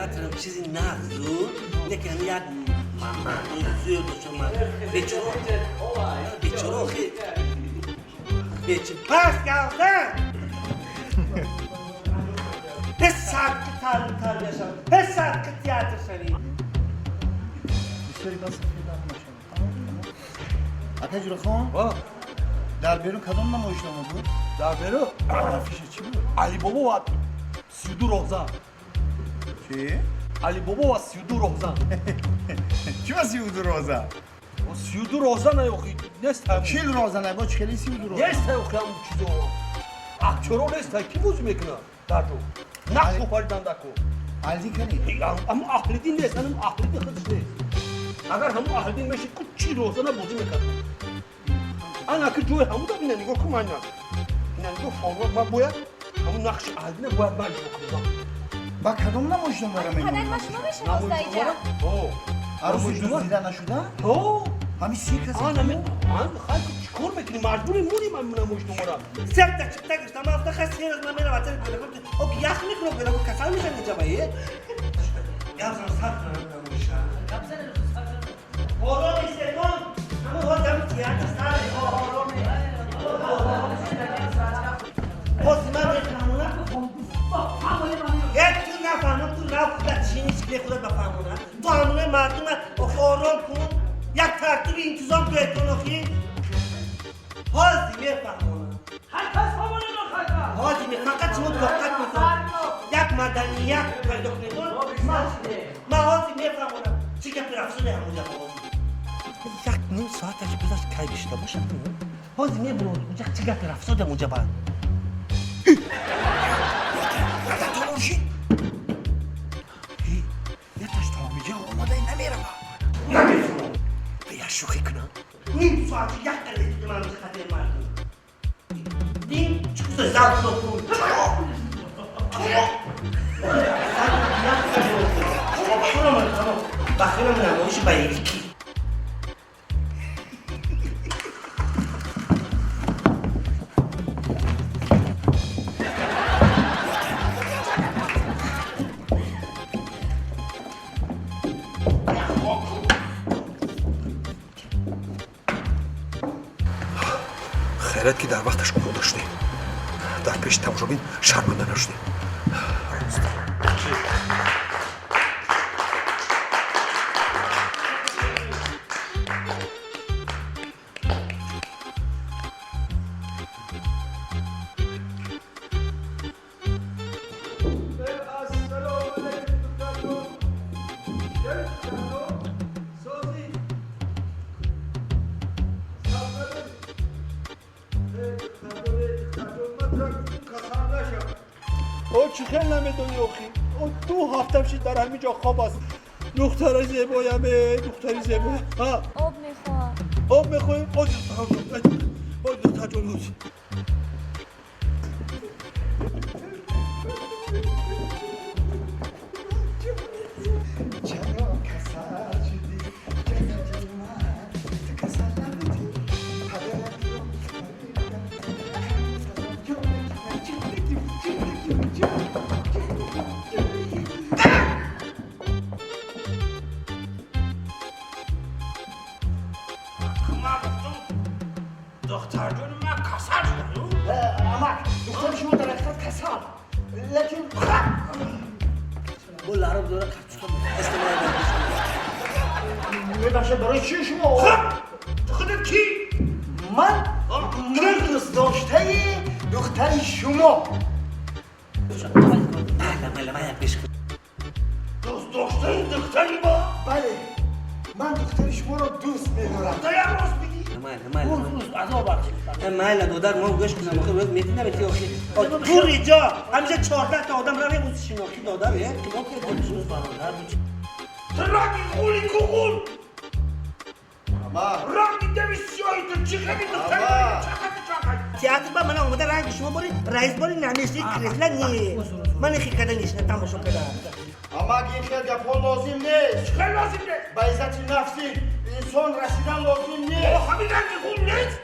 تیاتر چیزی نبود لیکن یک موضوع داشتم بیچاره خیلی پس گردن پسر که تعلیم تربیه شد پسر که تیاتر شدی بسیاری بس فیدم نشد اتجرا خان در بیرون کدام نمایشنامه بود؟ در بیرون؟ افیش چی بود؟ علی بابا و 32 راهزن چی؟ علی بابا و 32 راهزن چی با 32 رازه؟ 32 راهزن ایوخی نیست هم چیل رازه نه با چخلی 32 رازه؟ نیست ایوخی همون چیزو اکچورا نیست کی بوزی میکنه در تو نقش پاریدن دکو علی کنی؟ اما اهل دین نیست همون اهل دین خودش نیست اگر همون اهل دین میشه که چی راهزن بوزی میکنه انا که جوی همون دارم اینه نگاه کن من اینه نگاه فارغ من باید همون نقش اهل دینه باید من اجرا کنم با کدام نمایشنامه را پدر میگم؟ ما شما بشناس دایی جان عروسی دزدیده نشده؟ تو همین 30 کسی من خیلی چیکار میکنی مجبوری مونیم من نمایشنامه را سر تا گشتم افتا خسته من میرم وقتی تلفن او که یخ میکنم بلکه کسان میشن اینجا بایه یا زن صبر کنم نمایشم آرام استیمان همون ها دم تیاتر سر آرام بازی من بفهمونم یک تو نفهمون تو رفت چی نیست که خودت بفهمونم تو همونه مردم آخه آرام کن یک ترتیب انتظام باید کن آخی حاضی میفهمونم حاضی فقط شما دقت میکنم یک مدنیت پیدا کنید من حاضی میفهمونم چی که پرفسونه همونجا حاضی یک نیم ساعتش بذارش که بیشتر باشم حاضی میبرد اونجا چی که پرفسونه اونجا باید تو روشی یه تاش تامیجه آماده نمیرم نمیرم بیا شوخی کنم نیم ساعت یک دلیل من خطر مردم نیم چوز زب رو کن بخیرم نمایش بیریکی خیرت که در وقتش کمو داشتیم در پیش تماشابین شرمنده نشدیم او چی خیلی نمیدونی اخی او 2 هفته شد در همینجا خواب است دختر زیبایمه دختری زیبای ها آب میخواه آب میخوایی؟ آج دختر جان آج دختر جون من کسر شدم اما دختر شما در حقیقت کسان لیکن بول عرب دوره کچکم استماعی برداشتم میبخشه برای چی شما؟ خودت کی؟ من دوست داشته دختر شما بله من یک بیش کنم دوست داشته دختری با؟ بله من دختر شما رو دوست میدارم تا یک راست بگی؟ مالا دودر ما گوش کنم آخه باید میدی نمیتی آخه دور اینجا همیشه 14 تا آدم روی بود شناختی دادم که ما که دلسوز برادر بود ترکی خولی کغول رنگی دمی سیاهی تو چی خیلی دختری تیاتر با من آمده رنگ شما باری رئیس باری نمیشتی کریسلا نی من خیلی کده نیشنه تماشا کده اما اگه این خیلی گفت لازم نیست خیلی لازم نیست با عزت نفسی انسان رسیدن لازم نیست همین رنگ خوب نیست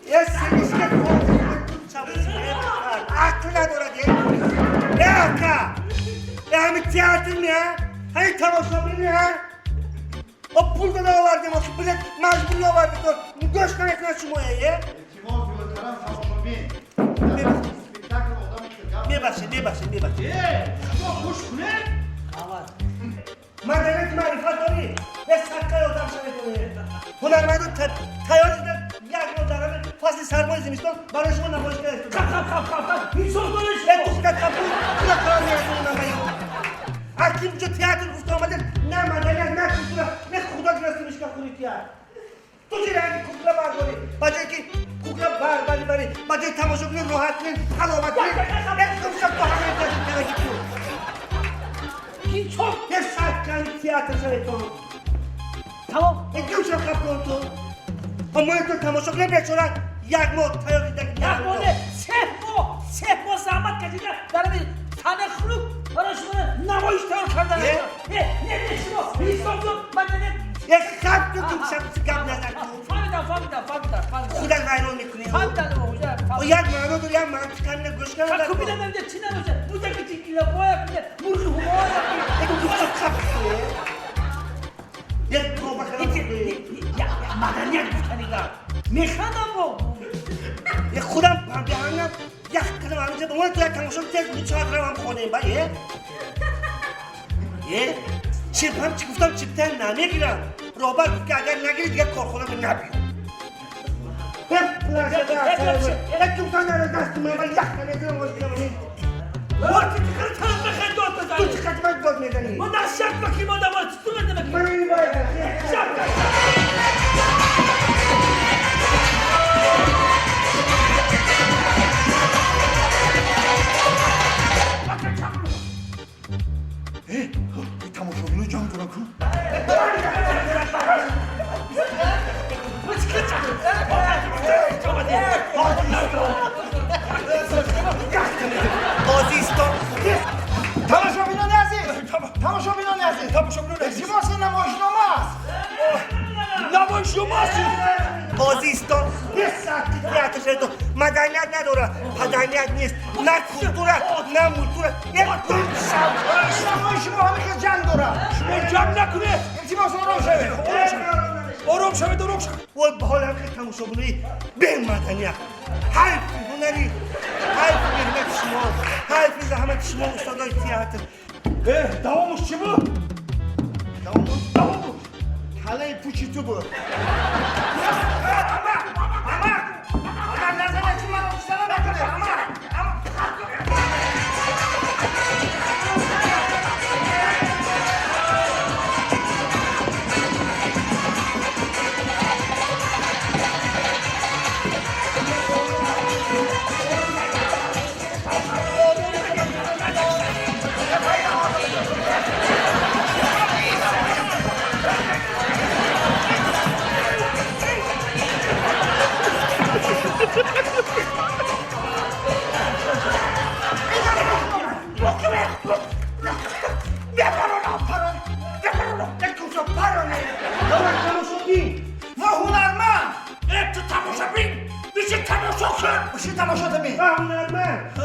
یه سریش که خوب عقل ندارد یه اکا یه همه tiyatr ne? Hani tamaşa ne? O puldan avardın, o bilet mecburi avardın. Göçten ekran şu moyayı. Bir başlayın. Madenet marifadori ve sakkay odam şöyle. Hunarmanda tayyorda yargı odalarını fasıl sarma izlemiştim. Bana şu anda hoş geldin. Kalk. Hiç sorun değil. Ben tuşka kapı, kulak kalan yarısını namayım. Hakim şu tiyatr ustamadır. Ne madenet, ne kultura, ne kuda grasıymış kakulik ya. Tuzi rengi kukla var böyle. Bacay ki kukla var bari. Bacay tamoşokunun ruhatının, halomatının. Ne kumsak tohanı yapacak gidiyor. Hiç çok. Ne sakkay tiyatr şöyle tonu. Tamam. Gümşak kapı Ama to tamoşoklar beçoran yagmo tayoridaki Ya böyle sehpo zahmet kaçınca bana bir tane kulüp bana şunu namo işte o kadar. Ne deşim o? Hiç sorun. Ben de ne? Ya kalk döküm şapsı kabladan. Famida. Kudan gayrı olmak kırıyor. Famida ne o hocam? O yagma anodur ya mantıkanla göçkan olarak. Kakı bile evde Çin'e hocam. Bu da küçük ile boya bile. Murlu boya bile. Gümşak kapı. Ya to bakalım. Ya madaniyet bu tanıga. Mekana bu. Ya kudan bir anlam. Ya kadın anlayacak. Ona da tamoşok tez bu çağıramam konayım bay ye. Ye. Çırpam çıkıftam çıktan nane girer. Robar ki agar ne girir diye korkuna bir ne yapıyor. Hep hep kumsanlara dastım ama yaktan ediyorum o zaman. Orta çıkar tanıma kendi orta Tu çıkartmak bozmuyor beni. Bu da şart bakayım o da var. Tutun ne demek? Bana iyi var. Şart. tamoşoglu can durakı. Ozisto. Tamoşobino nerede? Tamoşoglu ne? Simon na možnomaz. Namoşomazsın. Ozisto. Bir saatlik tiyatro şeridi. Madaniyet ne doğru? Madaniyet ne? Ne kultura, ne multura, ne kulşam. Hamika can dora. Şunu can ne kure? Simon sonra şöyle. Orom şevet. O bahalar ki tamoşoglu ben madaniyet. Hayf hunari. Hayf hürmet şimo. Hayf zahmet şimo ustada tiyatr. Davamışçı mı? Tamam. Kalay puçitu bu. Ama nereden açılan sana bakıyor ama.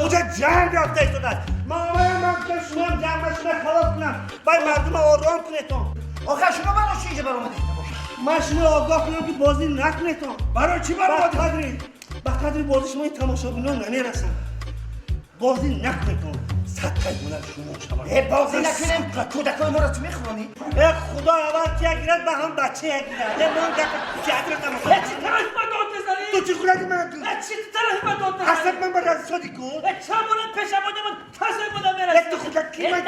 Uca can yaptı istiyorlar. Mamaya makta şunam can başına kalıpla. Bay mardıma oran kuneton. O kaşıma bana o şeyce baronu değil. Maşını oga kunem ki bozdin nak kuneton. Baro çi var Bak mı? kadri bozuşmayı tamaşa biliyorsun ne neresi? Bozdin nak kuneton. Sakkay bunlar şunu şaman. Bazı nakilem kudakoy morat mikroni. Xudo avatiya girer ba ham bachaya girer. Ne mon gap tiyatr tamaşa. Hiç tarafıma döndüzleri. Tu çıkıradı mı? Hiç tarafıma döndüzleri. Hasret ben bana sodiku. Çamurun peşamadımın tasarımına Ne merak. tu kudak kime?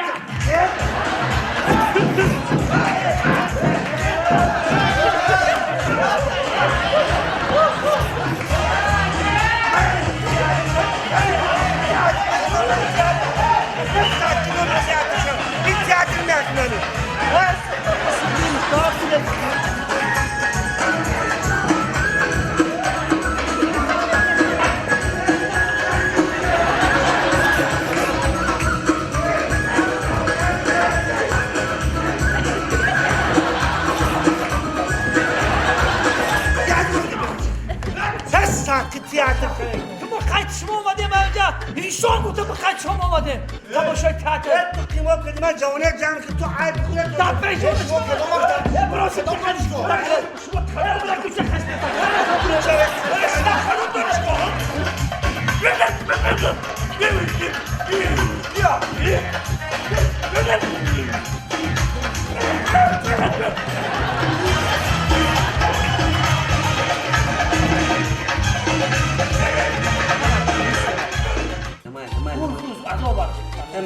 Bir tiyatr merkezi. Ha? Hiç olmadı bu kaçım olmadı. Tamaşa teatr. Evet bu kim o kedi ben cavane cam ki tu ay bu kadar. Da ben şunu Bu kedi olmaz da. Ya burası da kaçtı. Bırak şunu kara bırak üstüne kaçtı.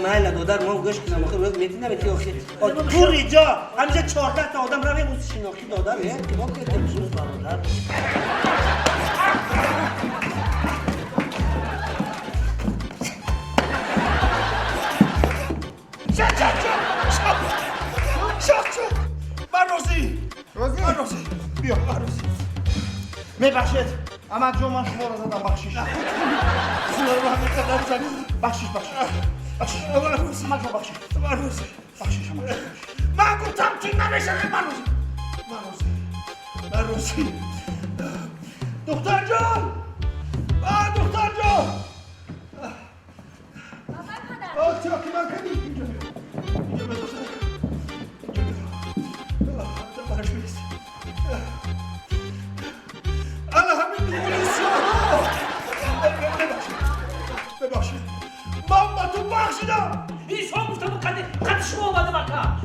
مالا دودار ما گوش کنم آخه روز میتونی نمیتی آخه تو ریجا همیشه 14 تا آدم روی موسی شناختی دادم یه که ما که تلویزیون دادم من روزی بیا من روزی میبخشید اما جو من شما رو زدم بخشیش شما رو همین قدر زدید بخشیش بخشیش من روزی من جو بخشیش من گفتم چی نمیشه من روزی دختر جان دختر جان چرا که من کدی اینجا به دختر برش بیست انا همین پولیسیا ببخشید من با تو بخشیدم Hiç olmadı bu kaçım olmadı bak ha.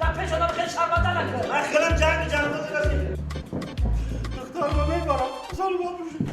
Da peş adam خیلی şarmandan akıyor. من خیلی جنگ جنگ دختر رو میبرم سال با بشید